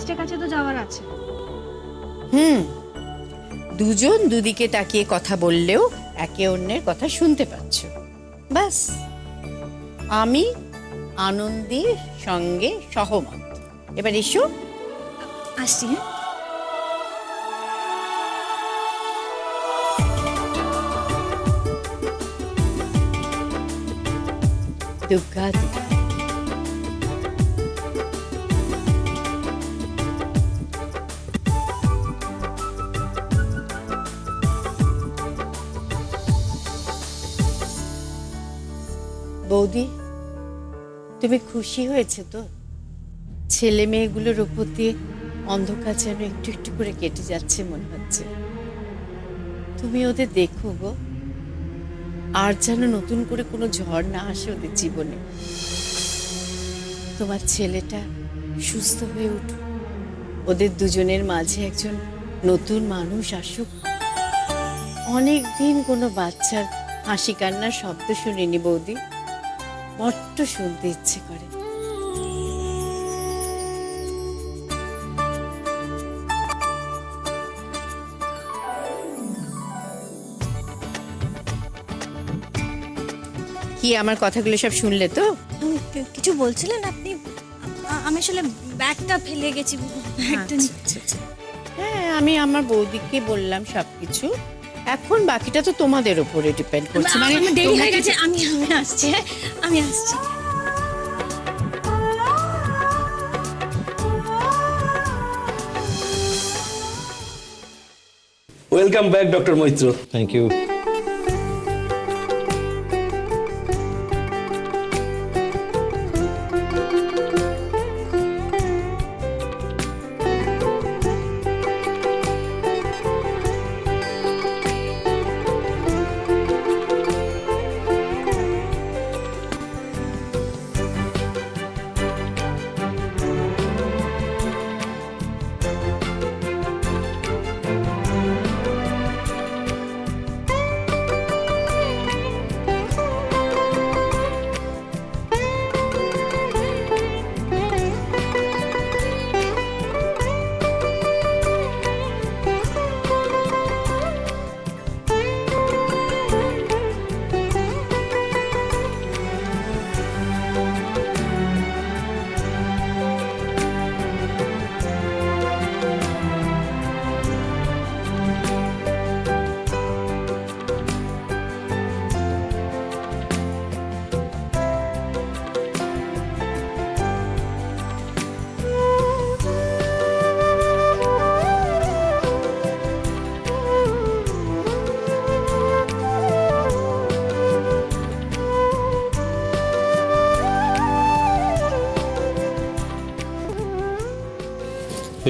রেজিস্ট্রারের কাছে তো যাওয়ার আছে। দুজন দুদিকে তাকিয়ে কথা বললেও একে অন্যের কথা শুনতে পাচ্ছ। ব্যাস, আমি আনন্দীর সঙ্গে সহমত। এবার এসো। আসছি। হ্যাঁ, দুর্গা দুর্গা। বৌদি, তুমি খুশি হয়েছে তো? ছেলে মেয়েগুলোর উপর দিয়ে অন্ধকার যেন একটু একটু করে কেটে যাচ্ছে মনে হচ্ছে। তুমি ওদের দেখো গো, আর যেন নতুন করে কোনো ঝড় না আসে ওদের জীবনে। তোমার ছেলেটা সুস্থ হয়ে উঠুক, ওদের দুজনের মাঝে একজন নতুন মানুষ আসুক। অনেক দিন কোনো বাচ্চার হাসি কান্নার শব্দ শুনিনি বৌদি, বড্ড শুনতে ইচ্ছে করে। কি আমার কথাগুলো সব শুনলে তো? কিছু বলছিলেন আপনি? আমি আসলে ব্যাগটা ফেলে গেছি, ব্যাগটা হ্যাঁ, আমি আমার বৌদিকে বললাম সবকিছু। এখন বাকিটা তো তোমাদের উপরে ডিপেন্ড করছে। মানে দেরি হয়ে গেছে, আমি আসছি। হ্যাঁ, আমি আসছি। Welcome back doctor Maitra. Thank you.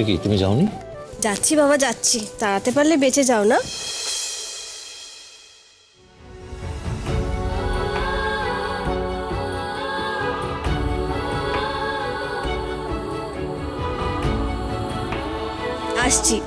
কি তুমি যাওনি? যাচ্ছি বাবা, যাচ্ছি। তাড়াতে পারলে বেঁচে যাও না। আসছি।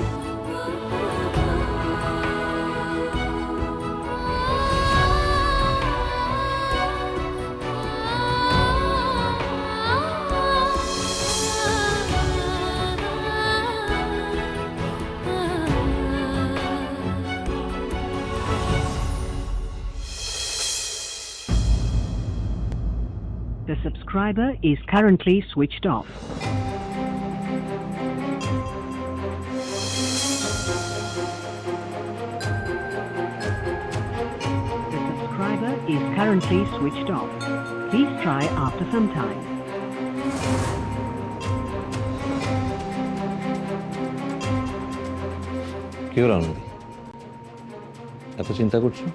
The subscriber is currently switched off. The subscriber is currently switched off. Please try after some time. কি হলো আনন্দি, এত চিন্তা করছো?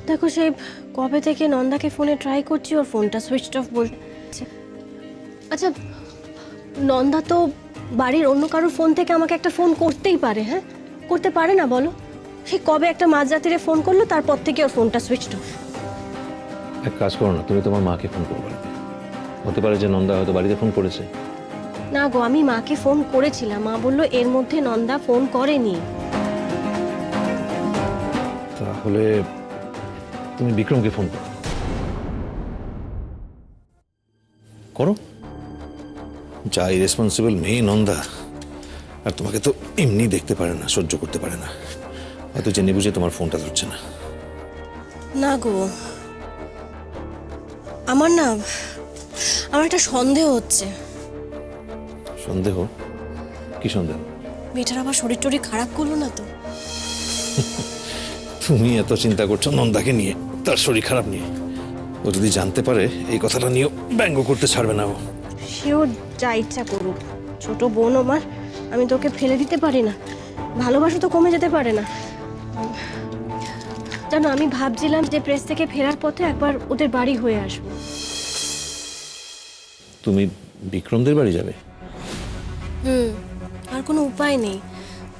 দেখো, সেই কবে থেকে নন্দাকে ফোনে ট্রাই করছি, ওর ফোনটা সুইচড অফ বলছে। আচ্ছা, নন্দা তো বাড়ির অন্য কারোর ফোন থেকে আমাকে একটা ফোন করতেই পারে। হ্যাঁ, করতে পারে না বলো? সে কবে একটা মাঝরাত্রিরে ফোন করলো, তারপর থেকে ওর ফোনটা সুইচড অফ। এক কাজ করো না, তুমি তোমার মাকে ফোন করো। হতে পারে যে নন্দা হয়তো বাড়িতে ফোন করেছে। না গো, আমি মাকে ফোন করেছিলাম, মা বললো এর মধ্যে নন্দা ফোন করেনি। তাহলে তুমি বিক্রমকে ফোন করো। করো। যা ইরেসপন্সিবল মেয়ে নন্দা। আর তোমাকে তো এমনি দেখতে পারে না, সহ্য করতে পারে না, হয়তো জেনে বুঝে তোমার ফোনটা ধরছে না। না গো, আমার একটা সন্দেহ হচ্ছে। সন্দেহ? কি সন্দেহ? মেয়েটার আবার শরীর টরীর খারাপ করলো না তো? তুমি এত চিন্তা করছো নন্দাকে নিয়ে, তার শরীর খারাপ নিয়ে। ও যদি জানতে পারে এই কথাটা নিয়েও ব্যঙ্গ করতে ছাড়বে না ও। সেও যা ইচ্ছা করুক, ছোট বোন আমার, আমি তোকে ফেলে দিতে পারি না। ভালোবাসা তো কমে যেতে পারে না। জানো, আমি ভাবছিলাম যে প্রেস থেকে ফেরার পথে একবার ওদের বাড়ি হয়ে আসবো। তুমি বিক্রমদের বাড়ি যাবে? আর কোনো উপায় নেই,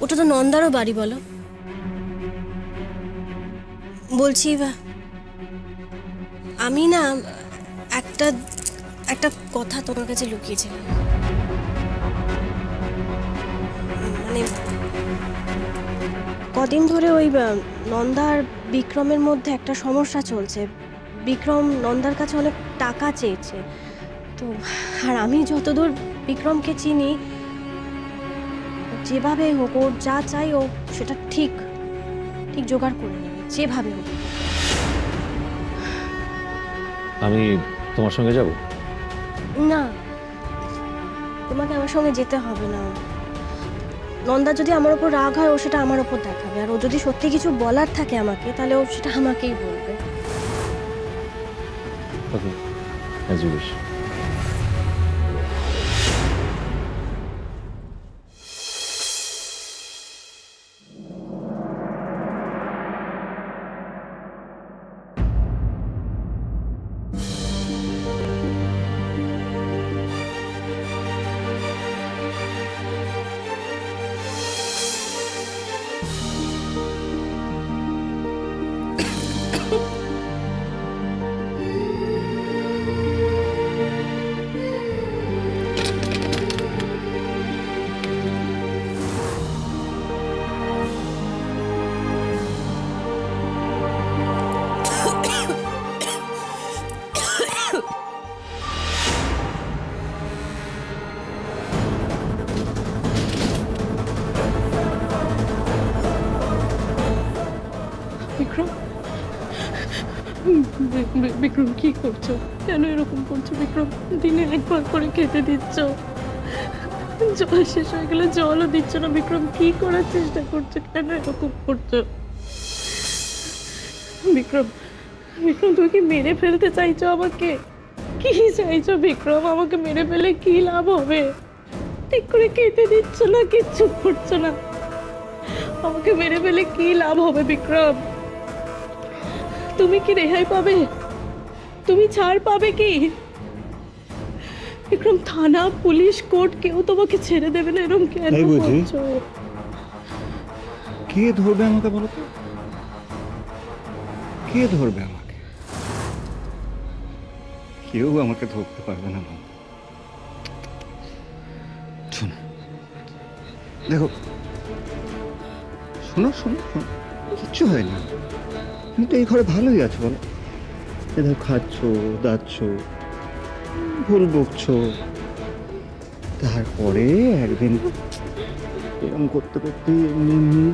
ওটা তো নন্দারও বাড়ি। বলো, বলছি আমি না একটা কথা তোমার কাছে লুকিয়েছিলাম। মানে কদিন ধরে ওই নন্দা আর বিক্রমের মধ্যে একটা সমস্যা চলছে। বিক্রম নন্দার কাছে অনেক টাকা চেয়েছে তো, আর আমি যতদূর বিক্রমকে চিনি, যেভাবে হোক ওর যা চাই ও সেটা ঠিক জোগাড় করে নেবে, যেভাবে হোক। আমি তোমার সঙ্গে যাব? না, তোমাকে আমার সঙ্গে যেতে হবে না। নন্দা যদি আমার ওপর রাগ হয়, ও সেটা আমার ওপর দেখাবে। আর ও যদি সত্যি কিছু বলার থাকে আমাকে, তাহলে ও সেটা আমাকেই বলবে। Okay, as you wish. Vikram, Vikram কি করছো? কেন এরকম করছো বিক্রম? দিনে একবার করে খেতে দিচ্ছ, জল শেষ হয়ে গেলে জলও দিচ্ছ না। বিক্রম, কি করার চেষ্টা করছো? কেন এরকম করছো বিক্রম? বিক্রম, তুমি কি মেরে ফেলতে চাইছো আমাকে? কি চাইছো বিক্রম? আমাকে মেরে ফেলে কি লাভ হবে? ঠিক করে খেতে দিচ্ছ না, কিচ্ছু করছো না। আমাকে মেরে ফেলে কি লাভ হবে বিক্রম? তুমি কি রেহাই পাবে? তুমি ছাড় পাবে কি বিক্রম? থানা, পুলিশ, কোর্ট কেউ তোমাকে ছেড়ে দেবে না। এরকম কেন তাই বুঝি? করছো? কে ধরবে আমাকে বলো তো? কে ধরবে আমাকে? কেউ আমাকে ধরতে পারবে না। শোনো, দেখো, শোনো শোনো শোনো, কিচ্ছু হয় না। তুমি তো এই ঘরে ভালোই আছো, বলো? এ দেখো, খাচ্ছ, দাচ্ছ, ভুল বকছো, তারপরে একদিন এরকম করতে করতে এমনি এমনি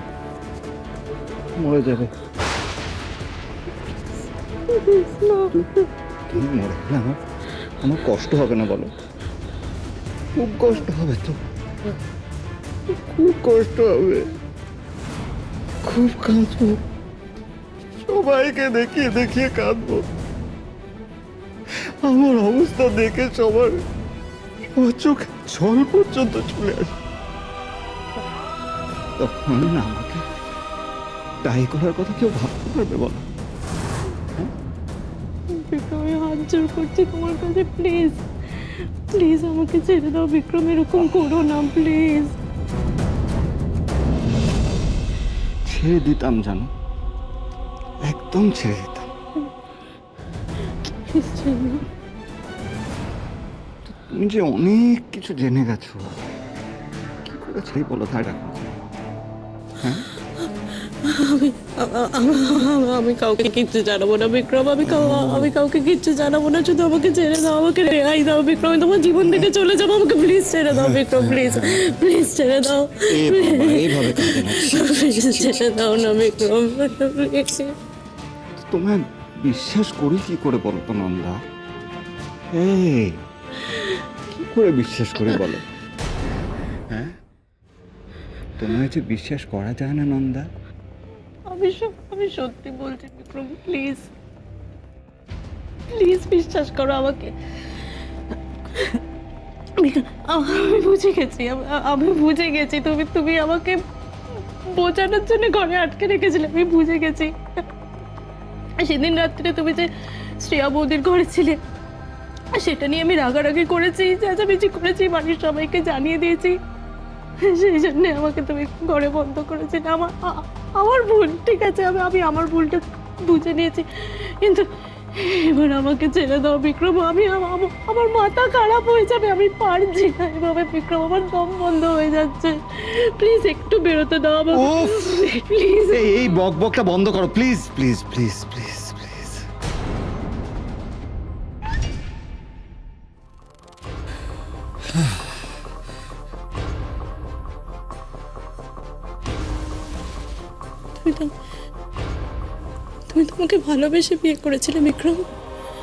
মরে যাবে। তুমি মরে গেলে আমার কষ্ট হবে না বলো? খুব কষ্ট হবে তো, খুব কষ্ট হবে, খুব কাঁদবো, সবাইকে দেখিয়ে দেখিয়ে কাঁদবো। আমার অবস্থা দেখে সবার চোখে জল পর্যন্ত চলে আসে। তখন না আমাকে তাই করার কথা কেউ ভাবতে পারবে বলো? বিক্রম, আমি হাত জোর করছি তোমার কাছে, প্লিজ প্লিজ আমাকে ছেড়ে দাও বিক্রম। এরকম করো না প্লিজ। ছেড়ে দিতাম জানো, একদম ছেড়ে দিতাম। তুমি যে অনেক কিছু জেনে গেছো, কি করেছে বলো তাই রাখো? হ্যাঁ, আমি কাউকে কিচ্ছু জানাবো না বিক্রম, আমি কাউকে কিচ্ছু জানাবো না, শুধু আমাকে ছেড়ে দাও, আমাকে রেহাই দাও বিক্রম, আমি তোমার জীবন থেকে চলে যাবো, আমাকে প্লিজ ছেড়ে দাও বিক্রম, প্লিজ প্লিজ ছেড়ে দাও, এইভাবে কাঁদে না। প্লিজ ছেড়ে দাও না বিক্রম, প্লিজ। তোমায় বিশ্বাস করি কি করে বলো তো নন্দা? এই কি করে বিশ্বাস করি বলো? হ্যাঁ, তোমায় যে বিশ্বাস করা যায় না নন্দা। আমি সত্যি বলছি বিক্রম, প্লিজ প্লিজ বিশ্বাস করো আমাকে। আমি বুঝে গেছি, আমি বুঝে গেছি তুমি আমাকে বোঝানোর জন্য ঘরে আটকে রেখেছিলে, আমি বুঝে গেছি। সেদিন রাত্রে তুমি যে শ্রেয়া বৌদির ঘরে ছিলে, সেটা নিয়ে আমি রাগারাগি করেছি, চেঁচামেচি করেছি, বাড়ির সবাইকে জানিয়ে দিয়েছি, সেই জন্য আমাকে তুমি ঘরে বন্ধ করেছিলে। আমার ভুল, ঠিক আছে, আমি আমার ভুলটা বুঝে নিয়েছি, কিন্তু এবার আমাকে ছেড়ে দাও বিক্রম, আমার মাথা খারাপ হয়ে যাবে, আমি পারছি না এভাবে বিক্রম, আমার দম বন্ধ হয়ে যাচ্ছে, প্লিজ একটু বেরোতে দাও আমাকে, প্লিজ। এই বকবকটা বন্ধ করো please, please please please please. তুমি তো আমাকে ভালোবেসে বিয়ে করেছিলে বিক্রম,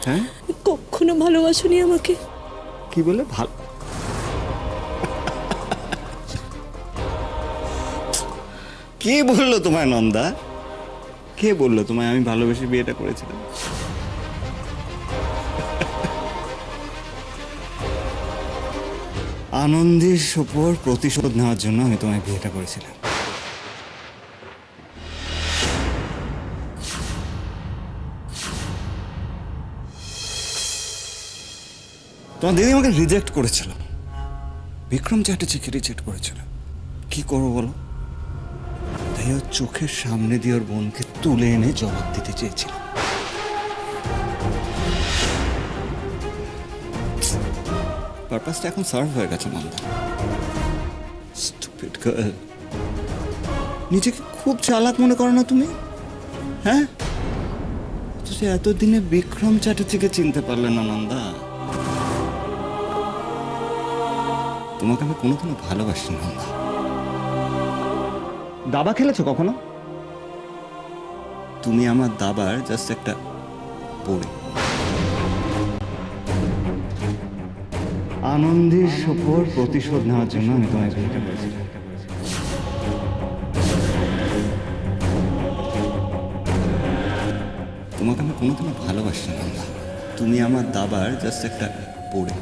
হ্যাঁ, কখনো ভালোবাসোনি আমাকে। কি বলে ভালো? কে বললো তোমায় নন্দা? কে বললো তোমায় আমি ভালোবেসে বিয়েটা করেছিলাম? আনন্দের ওপর প্রতিশোধ নেওয়ার জন্য আমি তোমায় বিয়েটা করেছিলাম। তোমার দিদি আমাকে রিজেক্ট করেছিল, বিক্রম চ্যাটার্জিকে রিজেক্ট করেছিল। কি করবো বলো? তাই ওর চোখের সামনে দিয়ে ওর বোনকে তুলে এনে জবাব দিতে চেয়েছিল। পারপাসটা এখন সার্ভ হয়ে গেছে নন্দা। স্টুপিড গার্ল, নিজেকে খুব চালাক মনে করো না তুমি? হ্যাঁ, অথচ এতদিনে বিক্রম চ্যাটার্জিকে চিনতে পারলে না নন্দা। তোমাকে আমি কোনোদিনও ভালোবাসি নন্দা। দাবা খেলেছো কখনো? তুমি আমার দাবার জাস্ট একটা পড়ে। আনন্দের ওপর প্রতিশোধ নেওয়ার জন্য আমি তোমায় বিয়েটা করেছিলাম। তোমাকে আমি কোনোদিনও ভালোবাসি নন্দা। তুমি আমার দাবার জাস্ট একটা পড়ে।